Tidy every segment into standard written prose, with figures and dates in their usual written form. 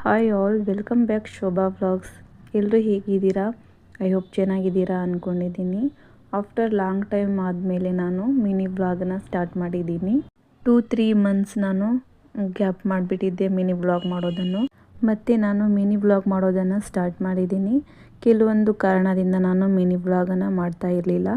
Hi all, welcome back Shobha vlogs. ಎಲ್ಲರೂ ಹೇಗಿದ್ದೀರಾ? I hope ಚೆನ್ನಾಗಿದ್ದೀರಾ ಅಂದ್ಕೊಂಡಿದ್ದೀನಿ. ಆಫ್ಟರ್ ಲಾಂಗ್ ಟೈಮ್ ಆದಮೇಲೆ ನಾನು ಮಿನಿ ವ್ಲಾಗನ್ನ ಸ್ಟಾರ್ಟ್ ಮಾಡಿದ್ದೀನಿ. 2-3 ಮಂತ್ಸ್ ನಾನು ಗ್ಯಾಪ್ ಮಾಡಿಬಿಟ್ಟಿದ್ದೆ ಮಿನಿ ವ್ಲಾಗ್ ಮಾಡೋದನ್ನು. ಮತ್ತೆ ನಾನು ಮಿನಿ ವ್ಲಾಗ್ ಮಾಡೋದನ್ನು ಸ್ಟಾರ್ಟ್ ಮಾಡಿದ್ದೀನಿ. ಕೆಲವೊಂದು ಕಾರಣದಿಂದ ನಾನು ಮಿನಿ ವ್ಲಾಗನ್ನು ಮಾಡ್ತಾ ಇರಲಿಲ್ಲ.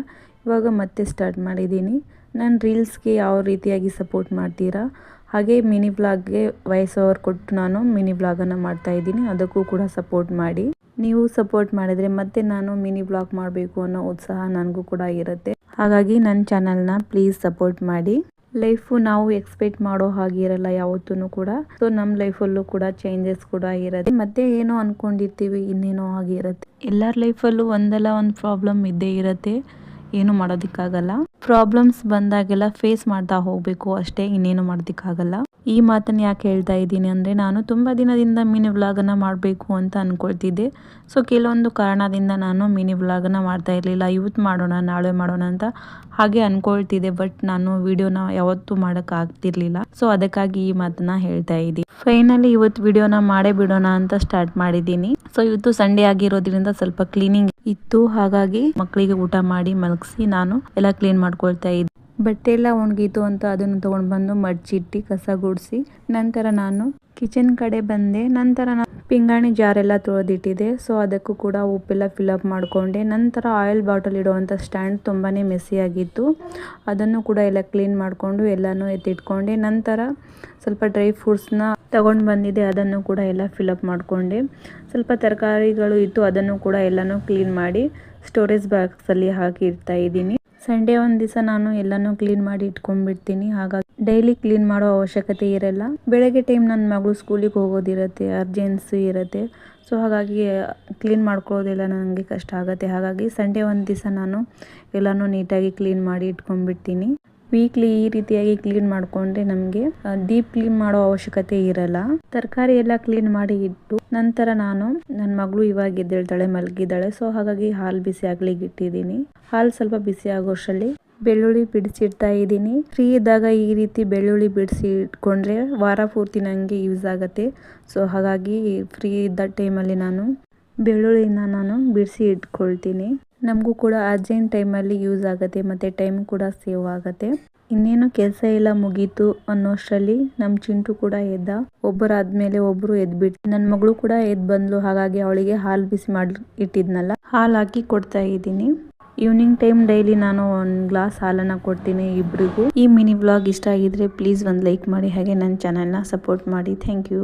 ಇವಾಗ ಮತ್ತೆ ಸ್ಟಾರ್ಟ್ ಮಾಡಿದ್ದೀನಿ. ನಾನು ರೀಲ್ಸ್ಗೆ ಯಾವ ರೀತಿಯಾಗಿ ಸಪೋರ್ಟ್ ಮಾಡ್ತೀರಾ ಹಾಗೆ ಮಿನಿ ವ್ಲಾಗ್ಗೆ ವಾಯ್ಸ್ ಓವರ್ ಕೊಟ್ಟು ನಾನು ಮಿನಿ ವ್ಲಾಗನ್ನು ಮಾಡ್ತಾ ಇದ್ದೀನಿ. ಅದಕ್ಕೂ ಕೂಡ ಸಪೋರ್ಟ್ ಮಾಡಿ. ನೀವು ಸಪೋರ್ಟ್ ಮಾಡಿದರೆ ಮತ್ತೆ ನಾನು ಮಿನಿ ವ್ಲಾಗ್ ಮಾಡಬೇಕು ಅನ್ನೋ ಉತ್ಸಾಹ ನನಗೂ ಕೂಡ ಇರುತ್ತೆ. ಹಾಗಾಗಿ ನನ್ನ ಚಾನಲ್ನ ಪ್ಲೀಸ್ ಸಪೋರ್ಟ್ ಮಾಡಿ. ಲೈಫು ನಾವು ಎಕ್ಸ್ಪೆಕ್ಟ್ ಮಾಡೋ ಹಾಗಿರಲ್ಲ ಯಾವತ್ತೂ ಕೂಡ. ಸೊ ನಮ್ಮ ಲೈಫಲ್ಲೂ ಕೂಡ ಚೇಂಜಸ್ ಕೂಡ ಇರುತ್ತೆ. ಮತ್ತೆ ಏನೋ ಅಂದ್ಕೊಂಡಿರ್ತೀವಿ, ಇನ್ನೇನೋ ಆಗಿರುತ್ತೆ. ಎಲ್ಲರ ಲೈಫಲ್ಲೂ ಒಂದಲ್ಲ ಒಂದು ಪ್ರಾಬ್ಲಮ್ ಇದ್ದೇ ಇರುತ್ತೆ. ಏನು ಮಾಡೋದಕ್ಕಾಗಲ್ಲ. ಪ್ರಾಬ್ಲಮ್ಸ್ ಬಂದಾಗೆಲ್ಲ ಫೇಸ್ ಮಾಡ್ತಾ ಹೋಗಬೇಕು ಅಷ್ಟೇ, ಇನ್ನೇನು ಮಾಡೋದಕ್ಕಾಗಲ್ಲ. ಈ ಮಾತನ್ನು ಯಾಕೆ ಹೇಳ್ತಾ ಇದ್ದೀನಿ ಅಂದರೆ, ನಾನು ತುಂಬ ದಿನದಿಂದ ಮಿನಿ ವ್ಲಾಗನ್ನು ಮಾಡಬೇಕು ಅಂತ ಅಂದ್ಕೊಳ್ತಿದ್ದೆ. ಸೊ ಕೆಲವೊಂದು ಕಾರಣದಿಂದ ನಾನು ಮಿನಿ ವ್ಲಾಗನ್ನು ಮಾಡ್ತಾ ಇರಲಿಲ್ಲ. ಇವತ್ತು ಮಾಡೋಣ, ನಾಳೆ ಮಾಡೋಣ ಅಂತ ಹಾಗೆ ಅಂದ್ಕೊಳ್ತಿದ್ದೆ. ಬಟ್ ನಾನು ವಿಡಿಯೋನ ಯಾವತ್ತೂ ಮಾಡೋಕ್ಕಾಗ್ತಿರ್ಲಿಲ್ಲ. ಸೊ ಅದಕ್ಕಾಗಿ ಈ ಮಾತನ್ನ ಹೇಳ್ತಾ ಇದ್ದೀನಿ. ಫೈನಲಿ ಇವತ್ತು ವಿಡಿಯೋನ ಮಾಡೇ ಬಿಡೋಣ ಅಂತ ಸ್ಟಾರ್ಟ್ ಮಾಡಿದ್ದೀನಿ. ಸೊ ಇವತ್ತು ಸಂಡೇ ಆಗಿರೋದ್ರಿಂದ ಸ್ವಲ್ಪ ಕ್ಲೀನಿಂಗ್ ಇತ್ತು. ಹಾಗಾಗಿ ಮಕ್ಕಳಿಗೆ ಊಟ ಮಾಡಿ ಮಲಗಿಸಿ ನಾನು ಎಲ್ಲ ಕ್ಲೀನ್ ಮಾಡ್ಕೊಳ್ತಾ ಇದ್ದೆ. ಬಟ್ಟೆ ಎಲ್ಲ ಒಣಗಿತು ಅಂತ ಅದನ್ನು ತೊಗೊಂಡು ಬಂದು ಮಡ್ಚಿಟ್ಟು ಕಸ ಗುಡಿಸಿ ನಂತರ ನಾನು ಕಿಚನ್ ಕಡೆ ಬಂದೆ. ನಂತರ ನಾನು ಪಿಂಗಾಣಿ ಜಾರೆಲ್ಲ ತೊಳೆದಿಟ್ಟಿದೆ. ಸೊ ಅದಕ್ಕೂ ಕೂಡ ಉಪ್ಪೆಲ್ಲ ಫಿಲಪ್ ಮಾಡಿಕೊಂಡೆ. ನಂತರ ಆಯಿಲ್ ಬಾಟಲ್ ಇಡುವಂಥ ಸ್ಟ್ಯಾಂಡ್ ತುಂಬಾ ಮೆಸ್ಸಿ ಆಗಿತ್ತು. ಅದನ್ನು ಕೂಡ ಎಲ್ಲ ಕ್ಲೀನ್ ಮಾಡಿಕೊಂಡು ಎಲ್ಲನೂ ಎತ್ತಿಟ್ಕೊಂಡೆ. ನಂತರ ಸ್ವಲ್ಪ ಡ್ರೈ ಫ್ರೂಟ್ಸ್ನ ತಗೊಂಡು ಬಂದಿದ್ದೆ, ಅದನ್ನು ಕೂಡ ಎಲ್ಲ ಫಿಲಪ್ ಮಾಡಿಕೊಂಡೆ. ಸ್ವಲ್ಪ ತರಕಾರಿಗಳು ಇತ್ತು, ಅದನ್ನು ಕೂಡ ಎಲ್ಲನೂ ಕ್ಲೀನ್ ಮಾಡಿ ಸ್ಟೋರೇಜ್ ಬಾಕ್ಸಲ್ಲಿ ಹಾಕಿ ಇಡ್ತಾ ಇದ್ದೀನಿ. ಸಂಡೇ ಒಂದು ದಿವಸ ನಾನು ಎಲ್ಲನೂ ಕ್ಲೀನ್ ಮಾಡಿ ಇಟ್ಕೊಂಡ್ಬಿಡ್ತೀನಿ. ಹಾಗಾಗಿ ಡೈಲಿ ಕ್ಲೀನ್ ಮಾಡೋ ಅವಶ್ಯಕತೆ ಇರಲ್ಲ. ಬೆಳಗ್ಗೆ ಟೈಮ್ ನನ್ನ ಮಗಳು ಸ್ಕೂಲಿಗೆ ಹೋಗೋದಿರುತ್ತೆ, ಅರ್ಜೆನ್ಸಿ ಇರುತ್ತೆ. ಸೊ ಹಾಗಾಗಿ ಕ್ಲೀನ್ ಮಾಡ್ಕೊಳ್ಳೋದೆಲ್ಲ ನನಗೆ ಕಷ್ಟ ಆಗುತ್ತೆ. ಹಾಗಾಗಿ ಸಂಡೇ ಒಂದು ದಿವಸ ನಾನು ಎಲ್ಲನೂ ನೀಟಾಗಿ ಕ್ಲೀನ್ ಮಾಡಿ ಇಟ್ಕೊಂಡ್ಬಿಡ್ತೀನಿ. ವೀಕ್ಲಿ ಈ ರೀತಿಯಾಗಿ ಕ್ಲೀನ್ ಮಾಡಿಕೊಂಡ್ರೆ ನಮಗೆ ಡೀಪ್ ಕ್ಲೀನ್ ಮಾಡೋ ಅವಶ್ಯಕತೆ ಇರಲ್ಲ. ತರಕಾರಿ ಎಲ್ಲ ಕ್ಲೀನ್ ಮಾಡಿ ಇಟ್ಟು ನಂತರ ನಾನು ನನ್ನ ಮಗಳು ಇವಾಗ ಎದ್ದೇಳ್ತಾಳೆ, ಮಲಗಿದ್ದಾಳೆ. ಸೊ ಹಾಗಾಗಿ ಹಾಲು ಬಿಸಿ ಆಗ್ಲಿಕ್ಕೆ ಇಟ್ಟಿದ್ದೀನಿ. ಹಾಲು ಸ್ವಲ್ಪ ಬಿಸಿ ಆಗೋಷ್ಟರಲ್ಲಿ ಬೆಳ್ಳುಳ್ಳಿ ಬಿಡಿಸಿಡ್ತಾ ಇದ್ದೀನಿ. ಫ್ರೀ ಇದ್ದಾಗ ಈ ರೀತಿ ಬೆಳ್ಳುಳ್ಳಿ ಬಿಡಿಸಿ ಇಟ್ಕೊಂಡ್ರೆ ವಾರ ಪೂರ್ತಿ ನನಗೆ ಯೂಸ್ ಆಗುತ್ತೆ. ಸೊ ಹಾಗಾಗಿ ಫ್ರೀ ಇದ್ದ ಟೈಮಲ್ಲಿ ನಾನು ಬೆಳ್ಳುಳ್ಳಿನ ನಾನು ಬಿಡಿಸಿ ಇಟ್ಕೊಳ್ತೀನಿ. ನಮಗೂ ಕೂಡ ಅರ್ಜೆಂಟ್ ಟೈಮಲ್ಲಿ ಯೂಸ್ ಆಗುತ್ತೆ ಮತ್ತು ಟೈಮ್ ಕೂಡ ಸೇವ್ ಆಗುತ್ತೆ. ಇನ್ನೇನು ಕೆಲಸ ಎಲ್ಲ ಮುಗೀತು ಅನ್ನೋಷ್ಟರಲ್ಲಿ ನಮ್ಮ ಚಿಂಟು ಕೂಡ ಎದ್ದ. ಒಬ್ಬರಾದ್ಮೇಲೆ ಒಬ್ಬರು ಎದ್ಬಿಟ್ಟು ನನ್ನ ಮಗಳು ಕೂಡ ಎದ್ದು ಬಂದ್ಲು. ಹಾಗಾಗಿ ಅವಳಿಗೆ ಹಾಲು ಬಿಸಿ ಮಾಡಿ ಇಟ್ಟಿದ್ನಲ್ಲ, ಹಾಲು ಹಾಕಿ ಕೊಡ್ತಾ ಇದ್ದೀನಿ. ಈವ್ನಿಂಗ್ ಟೈಮ್ ಡೈಲಿ ನಾನು 1 ಗ್ಲಾಸ್ ಹಾಲನ್ನು ಕೊಡ್ತೀನಿ ಇಬ್ಬರಿಗೂ. ಈ ಮಿನಿ ವ್ಲಾಗ್ ಇಷ್ಟ ಆಗಿದ್ರೆ ಪ್ಲೀಸ್ ಒಂದು ಲೈಕ್ ಮಾಡಿ, ಹಾಗೆ ನನ್ನ ಚಾನಲ್ನ ಸಪೋರ್ಟ್ ಮಾಡಿ. Thank you.